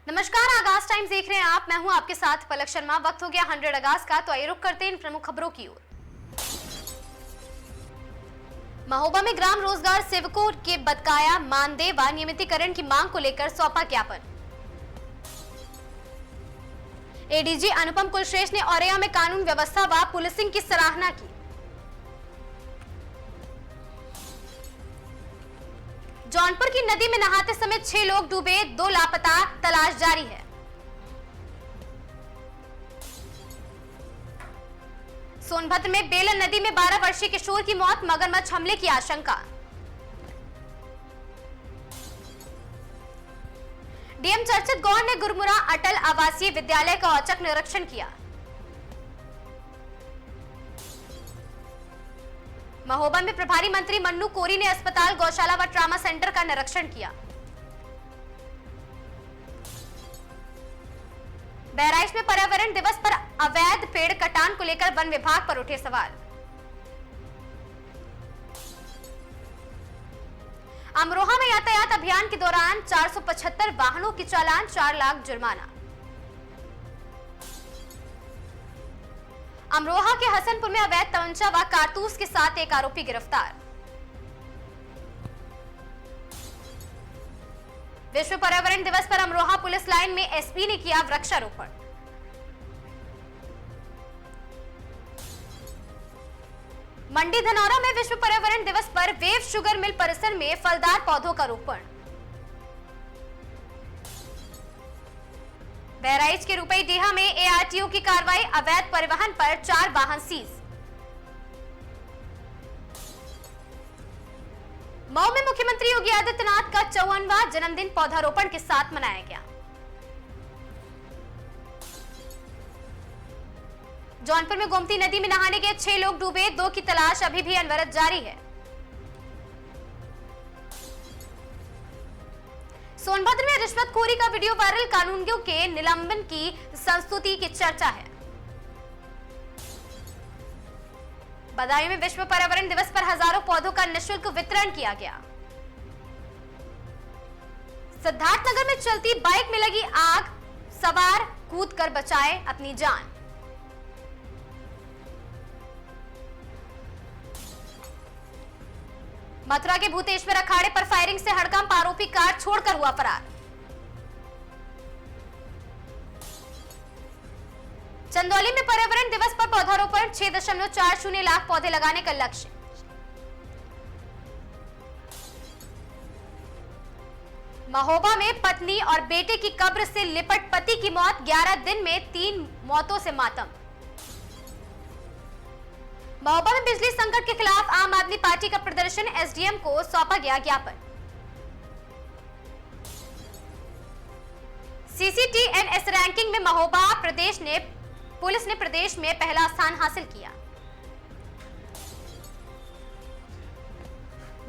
नमस्कार, आगाज टाइम्स देख रहे हैं आप। मैं हूं आपके साथ पलक शर्मा। वक्त हो गया 100 अगस्त का, तो आइए रुक करते हैं इन प्रमुख खबरों की ओर। महोबा में ग्राम रोजगार सेवकों के बकाया मानदेय व नियमितीकरण की मांग को लेकर सौंपा ज्ञापन। एडीजी अनुपम कुलश्रेष्ठ ने औरैया में कानून व्यवस्था व पुलिसिंग की सराहना की। जौनपुर की नदी में नहाते समय 6 लोग डूबे, 2 लापता, तलाश जारी है। सोनभद्र में बेलन नदी में 12 वर्षीय किशोर की मौत, मगरमच्छ हमले की आशंका। डीएम चर्चित गौर ने गुरमुरा अटल आवासीय विद्यालय का औचक निरीक्षण किया। महोबा में प्रभारी मंत्री मन्नू कोरी ने अस्पताल, गौशाला व ट्रामा सेंटर का निरीक्षण किया। बहराइच में पर्यावरण दिवस पर अवैध पेड़ कटान को लेकर वन विभाग पर उठे सवाल। अमरोहा में यातायात अभियान के दौरान 475 वाहनों की चालान, 4 लाख जुर्माना। अमरोहा के हसनपुर में अवैध तमंचा व कारतूस के साथ एक आरोपी गिरफ्तार। विश्व पर्यावरण दिवस पर अमरोहा पुलिस लाइन में एसपी ने किया वृक्षारोपण। मंडी धनौरा में विश्व पर्यावरण दिवस पर वेव शुगर मिल परिसर में फलदार पौधों का रोपण। बहराइच के रुपईडीहा में एआरटीओ की कार्रवाई, अवैध परिवहन पर 4 वाहन सीज। मऊ में मुख्यमंत्री योगी आदित्यनाथ का 54वां जन्मदिन पौधारोपण के साथ मनाया गया। जौनपुर में गोमती नदी में नहाने गए 6 लोग डूबे, 2 की तलाश अभी भी अनवरत जारी है। सोनभद्र में रिश्वतखोरी का वीडियो वायरल, कानूनियों के निलंबन की संस्तुति की चर्चा है। बदायूं में विश्व पर्यावरण दिवस पर हजारों पौधों का निःशुल्क वितरण किया गया। सिद्धार्थनगर में चलती बाइक में लगी आग, सवार कूदकर बचाए अपनी जान। मथुरा के भूतेश्वर अखाड़े पर फायरिंग से हड़कंप, आरोपी कार छोड़कर हुआ फरार। चंदौली में पर्यावरण दिवस पर पौधारोपण, 6.40 लाख पौधे लगाने का लक्ष्य। महोबा में पत्नी और बेटे की कब्र से लिपट पति की मौत, 11 दिन में 3 मौतों से मातम। महोबा में बिजली संकट के खिलाफ आम आदमी पार्टी का प्रदर्शन, एसडीएम को सौंपा गया ज्ञापन। सीसीटीएनएस रैंकिंग में महोबा पुलिस ने प्रदेश में पहला स्थान हासिल किया।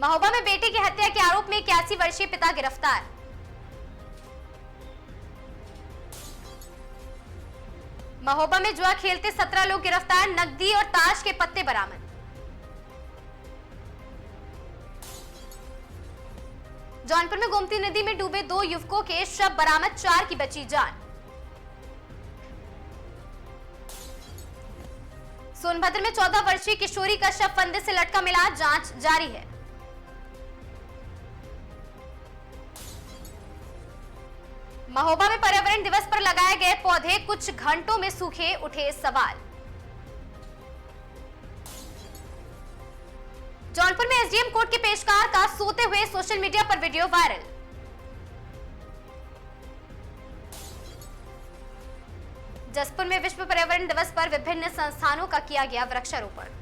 महोबा में बेटे की हत्या के आरोप में 81 वर्षीय पिता गिरफ्तार। महोबा में जुआ खेलते 17 लोग गिरफ्तार, नकदी और ताश के पत्ते बरामद। जौनपुर में गोमती नदी में डूबे 2 युवकों के शव बरामद, 4 की बची जान। सोनभद्र में 14 वर्षीय किशोरी का शव फंदे से लटका मिला, जांच जारी है। महोबा में पर्यावरण दिवस पर लगाए गए पौधे कुछ घंटों में सूखे, उठे सवाल। जौनपुर में एसडीएम कोर्ट के पेशकार का सोते हुए सोशल मीडिया पर वीडियो वायरल। जसपुर में विश्व पर्यावरण दिवस पर विभिन्न संस्थानों का किया गया वृक्षारोपण।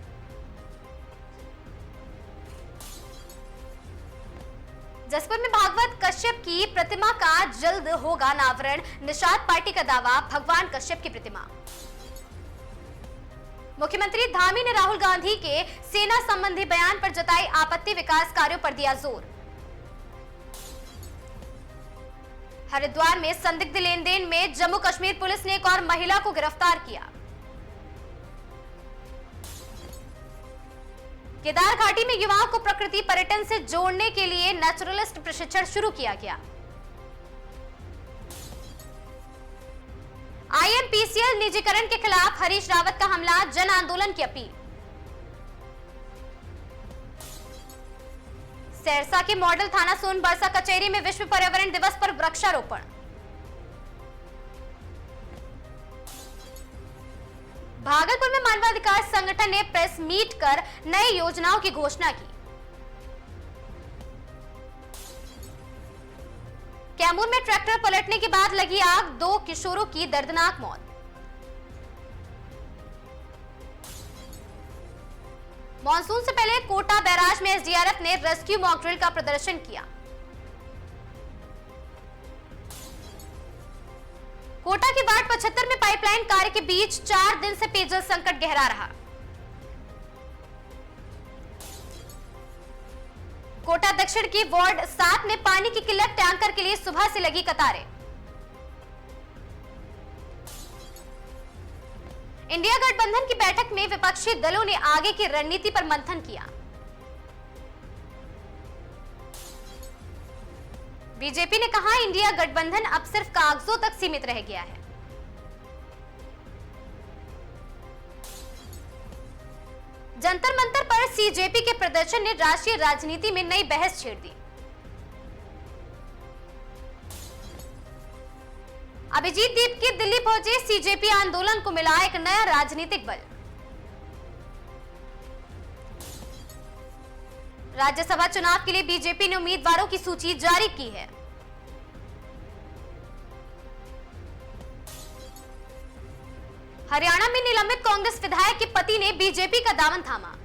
जसपुर में भागवत कश्यप की प्रतिमा का जल्द होगा अनावरण, निषाद पार्टी का दावा, भगवान कश्यप की प्रतिमा। मुख्यमंत्री धामी ने राहुल गांधी के सेना संबंधी बयान पर जताई आपत्ति, विकास कार्यों पर दिया जोर। हरिद्वार में संदिग्ध लेन देन में जम्मू कश्मीर पुलिस ने एक और महिला को गिरफ्तार किया। केदार घाटी में युवाओं को प्रकृति पर्यटन से जोड़ने के लिए नेचुरलिस्ट प्रशिक्षण शुरू किया गया। पीसीएल निजीकरण के खिलाफ हरीश रावत का हमला, जन आंदोलन की अपील। सहरसा के मॉडल थाना सोनबरसा कचहरी में विश्व पर्यावरण दिवस पर वृक्षारोपण। भागलपुर में मानवाधिकार संगठन ने प्रेस मीट कर नई योजनाओं की घोषणा की। कैमूर में ट्रैक्टर पलटने के बाद लगी आग, 2 किशोरों की दर्दनाक मौत। मॉनसून से पहले कोटा बैराज में एसडीआरएफ ने रेस्क्यू मॉक ड्रिल का प्रदर्शन किया। कोटा की वार्ड 75 में पाइपलाइन कार्य के बीच 4 दिन से पेयजल संकट गहरा रहा। कोटा दक्षिण की वार्ड 7 में पानी की किल्लत, टैंकर के लिए सुबह से लगी कतारें। इंडिया गठबंधन की बैठक में विपक्षी दलों ने आगे की रणनीति पर मंथन किया। बीजेपी ने कहा, इंडिया गठबंधन अब सिर्फ कागजों तक सीमित रह गया है। जंतर मंतर पर सीजेपी के प्रदर्शन ने राष्ट्रीय राजनीति में नई बहस छेड़ दी। अभिजीत दीप दिल्ली पहुंचे सीजेपी आंदोलन को मिला एक नया राजनीतिक बल। राज्यसभा चुनाव के लिए बीजेपी ने उम्मीदवारों की सूची जारी की है। हरियाणा में निलंबित कांग्रेस विधायक के पति ने बीजेपी का दामन थामा।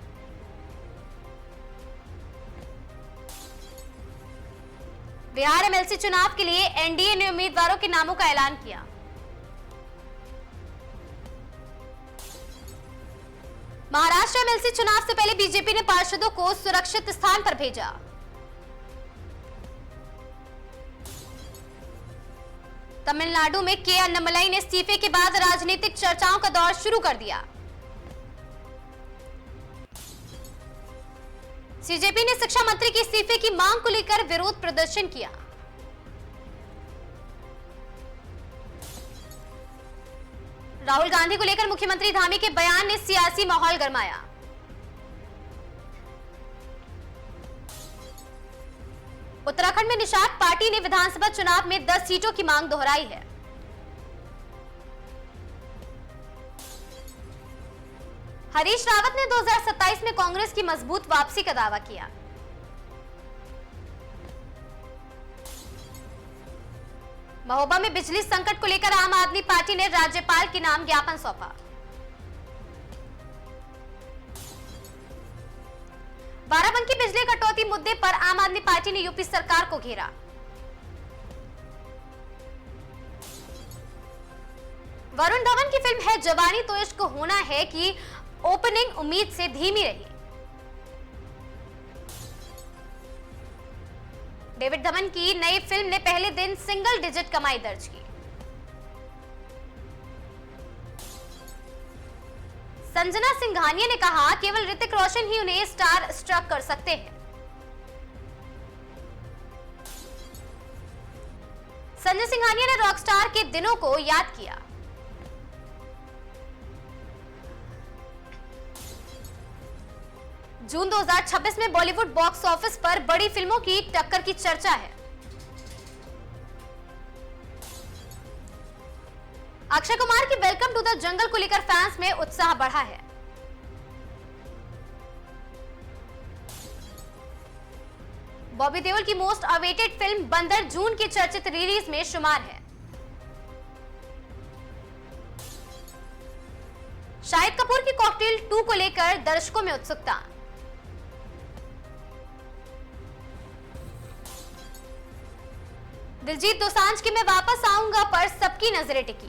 बिहार एमएलसी चुनाव के लिए एनडीए ने उम्मीदवारों के नामों का ऐलान किया। महाराष्ट्र एमएलसी चुनाव से पहले बीजेपी ने पार्षदों को सुरक्षित स्थान पर भेजा। तमिलनाडु में के अन्नामलाई ने इस्तीफे के बाद राजनीतिक चर्चाओं का दौर शुरू कर दिया। सीजेपी ने शिक्षा मंत्री के इस्तीफे की मांग को लेकर विरोध प्रदर्शन किया। राहुल गांधी को लेकर मुख्यमंत्री धामी के बयान ने सियासी माहौल गरमाया। उत्तराखंड में निषाद पार्टी ने विधानसभा चुनाव में 10 सीटों की मांग दोहराई है। हरीश रावत ने 2027 में कांग्रेस की मजबूत वापसी का दावा किया। महोबा में बिजली संकट को लेकर आम आदमी पार्टी ने राज्यपाल के नाम ज्ञापन सौंपा। बाराबंकी बिजली कटौती मुद्दे पर आम आदमी पार्टी ने यूपी सरकार को घेरा। वरुण धवन की फिल्म है जवानी तो इश्क होना है की ओपनिंग उम्मीद से धीमी रही। डेविड धवन की नई फिल्म ने पहले दिन सिंगल डिजिट कमाई दर्ज की। संजना सिंघानिया ने कहा, केवल ऋतिक रोशन ही उन्हें स्टार स्ट्रक कर सकते हैं। संजय सिंघानिया ने रॉकस्टार के दिनों को याद किया। जून 2026 में बॉलीवुड बॉक्स ऑफिस पर बड़ी फिल्मों की टक्कर की चर्चा है। अक्षय कुमार की वेलकम टू द जंगल को लेकर फैंस में उत्साह बढ़ा है। बॉबी देओल की मोस्ट अवेटेड फिल्म बंदर जून की चर्चित रिलीज में शुमार है। शाहिद कपूर की कॉकटेल 2 को लेकर दर्शकों में उत्सुकता। दिलजीत दोसांझ की मैं वापस आऊंगा पर सबकी नजरें टिकी।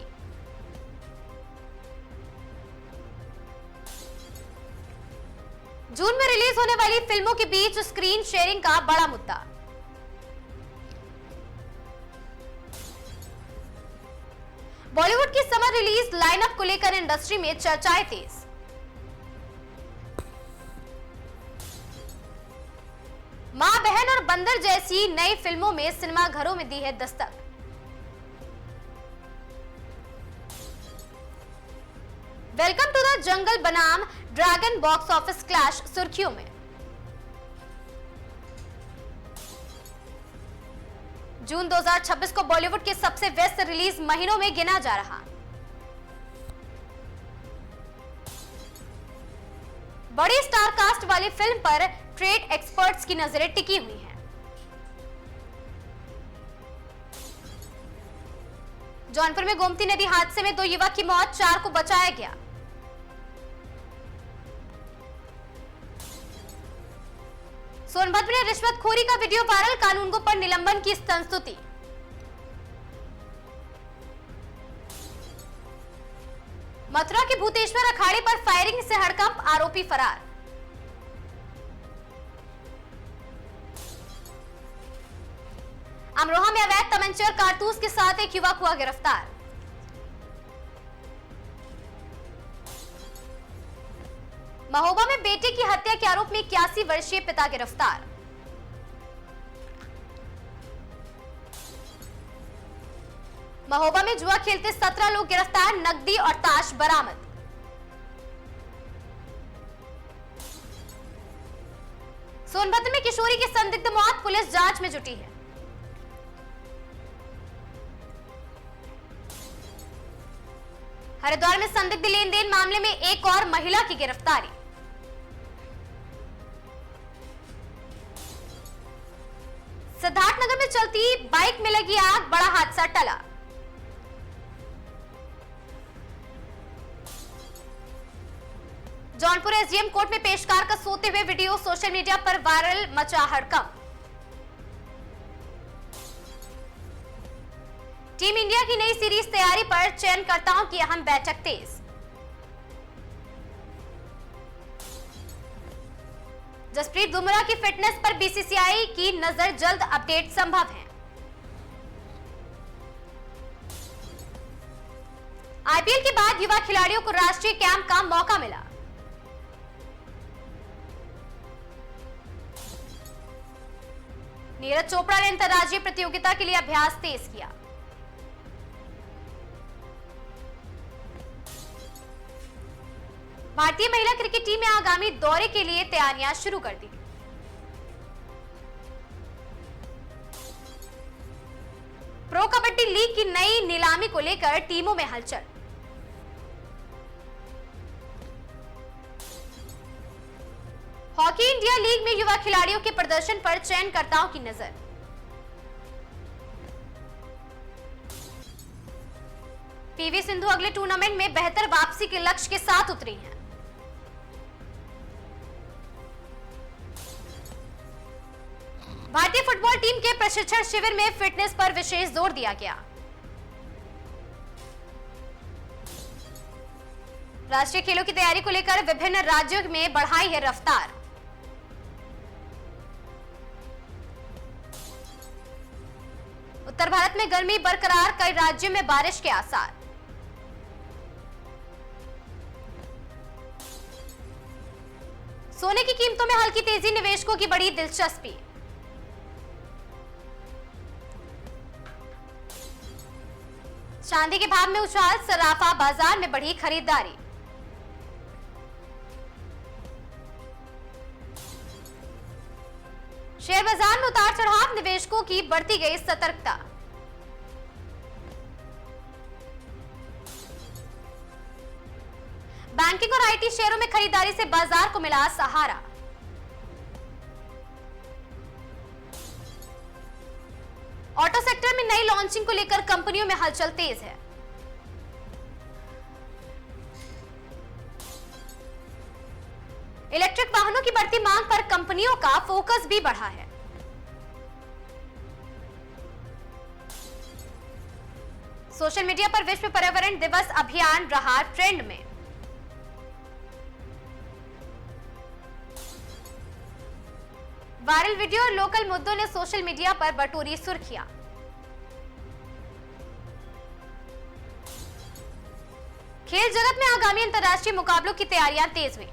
जून में रिलीज होने वाली फिल्मों के बीच स्क्रीन शेयरिंग का बड़ा मुद्दा। बॉलीवुड की समर रिलीज लाइनअप को लेकर इंडस्ट्री में चर्चाएं तेज। मां बहन और बंदर जैसी नई फिल्मों में सिनेमा घरों में दी है Dastak. Welcome to the jungle बनाम ड्रैगन बॉक्स ऑफिस क्लैश सुर्खियों में। जून 2026 को बॉलीवुड के सबसे व्यस्त रिलीज महीनों में गिना जा रहा। बड़ी स्टार कास्ट वाली फिल्म पर ट्रेड एक्सपर्ट्स की नजरें टिकी हुई हैं। जौनपुर में गोमती नदी हादसे में 2 युवक की मौत, 4 को बचाया गया। सोनभद्र में रिश्वतखोरी का वीडियो वायरल, कानूनगो पर निलंबन की संस्तुति। मथुरा के भूतेश्वर अखाड़े पर फायरिंग से हड़कंप, आरोपी फरार। अमरोहा में अवैध तमंचे और कारतूस के साथ एक युवक हुआ गिरफ्तार। महोबा में बेटे की हत्या के आरोप में 81 वर्षीय पिता गिरफ्तार। महोबा में जुआ खेलते 17 लोग गिरफ्तार, नकदी और ताश बरामद। सोनभद्र में किशोरी की संदिग्ध मौत, पुलिस जांच में जुटी है। हरिद्वार में संदिग्ध लेन देन मामले में एक और महिला की गिरफ्तारी। सिद्धार्थनगर में चलती बाइक में लगी आग, बड़ा हादसा टला। जौनपुर एसडीएम कोर्ट में पेशकार का सोते हुए वीडियो सोशल मीडिया पर वायरल, मचा हड़कंप। टीम इंडिया की नई सीरीज तैयारी पर चयनकर्ताओं की अहम बैठक तेज। जसप्रीत बुमराह की फिटनेस पर बीसीसीआई की नजर, जल्द अपडेट संभव है। आईपीएल के बाद युवा खिलाड़ियों को राष्ट्रीय कैंप का मौका मिला। नीरज चोपड़ा ने अंतर्राज्यीय प्रतियोगिता के लिए अभ्यास तेज किया। भारतीय महिला क्रिकेट टीम ने आगामी दौरे के लिए तैयारियां शुरू कर दी। प्रो कबड्डी लीग की नई नीलामी को लेकर टीमों में हलचल। हॉकी इंडिया लीग में युवा खिलाड़ियों के प्रदर्शन पर चयनकर्ताओं की नजर। पीवी सिंधु अगले टूर्नामेंट में बेहतर वापसी के लक्ष्य के साथ उतरी हैं। भारतीय फुटबॉल टीम के प्रशिक्षण शिविर में फिटनेस पर विशेष जोर दिया गया। राष्ट्रीय खेलों की तैयारी को लेकर विभिन्न राज्यों में बढ़ाई है रफ्तार। उत्तर भारत में गर्मी बरकरार, कई राज्यों में बारिश के आसार। सोने की कीमतों में हल्की तेजी, निवेशकों की बड़ी दिलचस्पी। चांदी के भाव में उछाल, सराफा बाजार में बढ़ी खरीदारी। शेयर बाजार में उतार चढ़ाव, निवेशकों की बढ़ती गई सतर्कता। बैंकिंग और आईटी शेयरों में खरीदारी से बाजार को मिला सहारा। ऑटो सेक्टर में नई लॉन्चिंग को लेकर कंपनियों में हलचल तेज है। इलेक्ट्रिक वाहनों की बढ़ती मांग पर कंपनियों का फोकस भी बढ़ा है। सोशल मीडिया पर विश्व पर्यावरण दिवस अभियान रहा ट्रेंड में। वायरल वीडियो और लोकल मुद्दों ने सोशल मीडिया पर बटोरी सुर्खियां। खेल जगत में आगामी अंतर्राष्ट्रीय मुकाबलों की तैयारियां तेज हुई।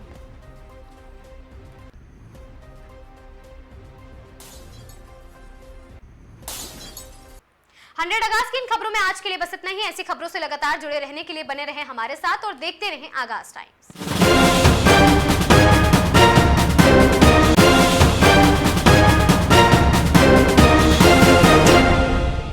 100 आगाज की इन खबरों में आज के लिए बस इतना ही। ऐसी खबरों से लगातार जुड़े रहने के लिए बने रहें हमारे साथ और देखते रहें आगाज टाइम्स।